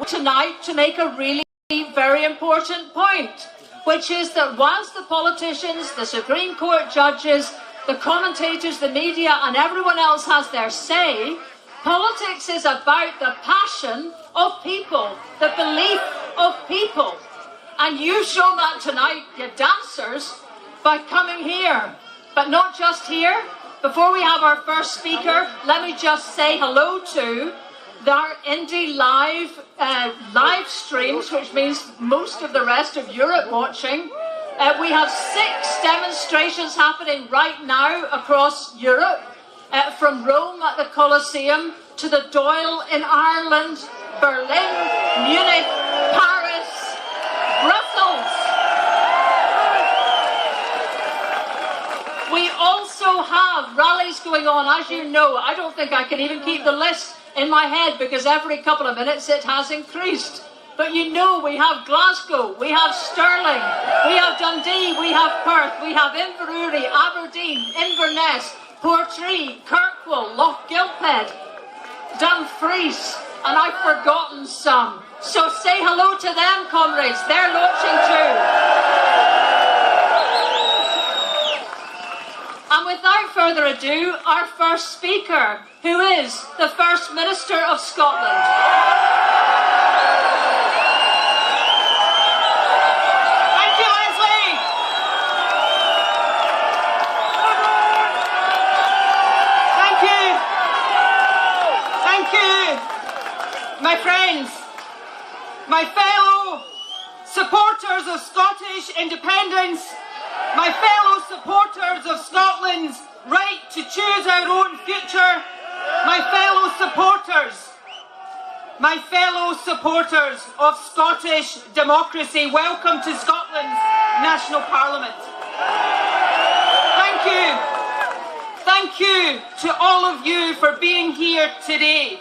tonight to make a really very important point, which is that whilst the politicians, the Supreme Court judges, the commentators, the media and everyone else has their say, politics is about the passion of people, the belief of people. And you've shown that tonight, you dancers, by coming here. But not just here. Before we have our first speaker, let me just say hello to our IndyLive live streams, which means most of the rest of Europe watching. We have 6 demonstrations happening right now across Europe, from Rome at the Colosseum to the Dáil in Ireland, Berlin, Munich, Paris, Brussels. We also have rallies going on, as you know. I don't think I can even keep the list in my head because every couple of minutes it has increased. But you know, we have Glasgow, we have Stirling, we have Dundee, we have Perth, we have Inverurie, Aberdeen, Inverness, Portree, Kirkwall, Loch Gilphead, Dumfries, and I've forgotten some. So say hello to them, comrades, they're watching too. And without further ado, our first speaker, who is the First Minister of Scotland. My friends, my fellow supporters of Scottish independence, my fellow supporters of Scotland's right to choose our own future, my fellow supporters of Scottish democracy, welcome to Scotland's National Parliament. Thank you to all of you for being here today,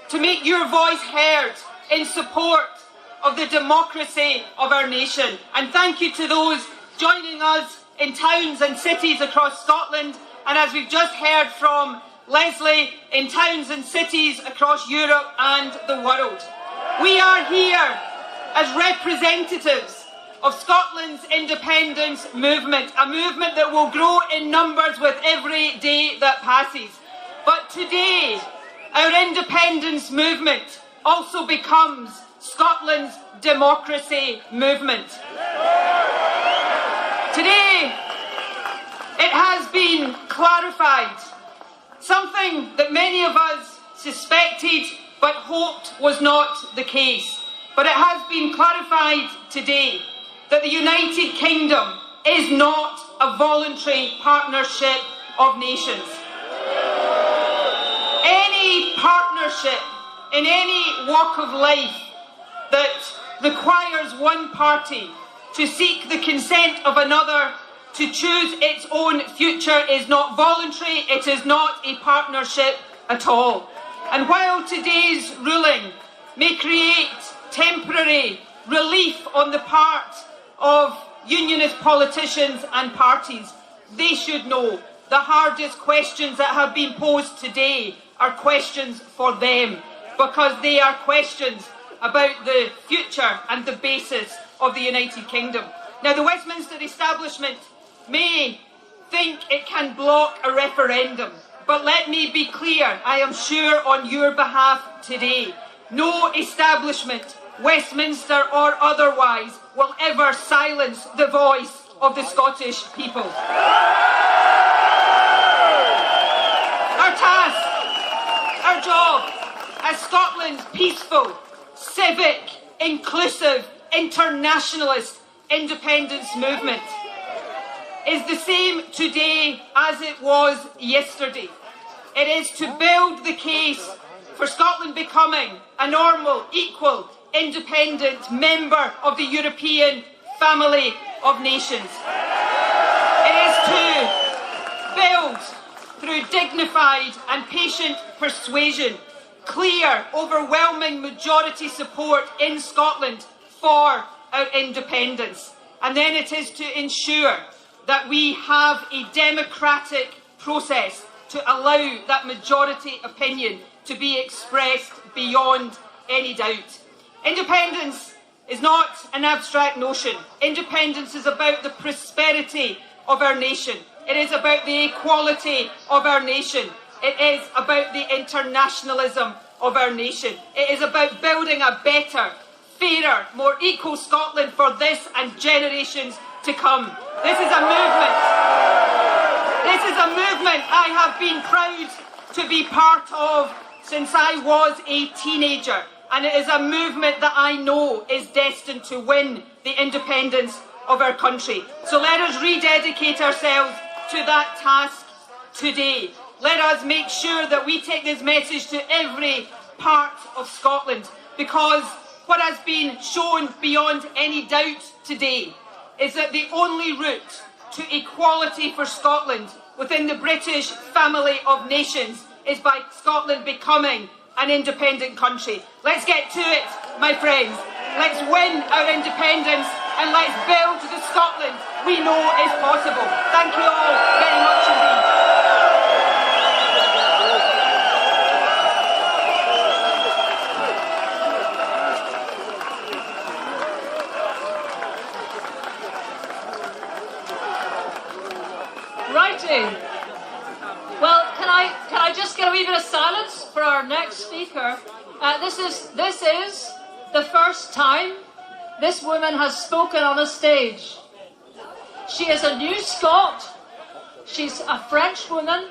to make your voice heard in support of the democracy of our nation. And thank you to those joining us in towns and cities across Scotland, and as we've just heard from Leslie, in towns and cities across Europe and the world. We are here as representatives of Scotland's independence movement, a movement that will grow in numbers with every day that passes. But today, our independence movement also becomes Scotland's democracy movement. Today, it has been clarified, something that many of us suspected but hoped was not the case. But it has been clarified today that the United Kingdom is not a voluntary partnership of nations. Any partnership in any walk of life that requires one party to seek the consent of another to choose its own future is not voluntary, it is not a partnership at all. And while today's ruling may create temporary relief on the part of unionist politicians and parties, they should know the hardest questions that have been posed today are questions for them, because they are questions about the future and the basis of the United Kingdom. Now, the Westminster establishment may think it can block a referendum, but let me be clear, I am sure on your behalf today, no establishment, Westminster or otherwise, will ever silence the voice of the Scottish people. Our task, our job as Scotland's peaceful, civic, inclusive, internationalist independence movement is the same today as it was yesterday. It is to build the case for Scotland becoming a normal, equal, independent member of the European family of nations. It is to build, through dignified and patient persuasion, clear, overwhelming majority support in Scotland for our independence. And then it is to ensure that we have a democratic process to allow that majority opinion to be expressed beyond any doubt. Independence is not an abstract notion. Independence is about the prosperity of our nation. It is about the equality of our nation. It is about the internationalism of our nation. It is about building a better, fairer, more equal Scotland for this and generations to come. This is a movement. This is a movement I have been proud to be part of since I was a teenager. And it is a movement that I know is destined to win the independence of our country. So let us rededicate ourselves to that task today. Let us make sure that we take this message to every part of Scotland, because what has been shown beyond any doubt today is that the only route to equality for Scotland within the British family of nations is by Scotland becoming an independent country. Let's get to it, my friends. Let's win our independence and let's build the Scotland we know is possible. Thank you all very much indeed. Righty. Well, can I just get a wee bit of silence for our next speaker? This is the first time this woman has spoken on a stage. She is a new Scot. She's a French woman.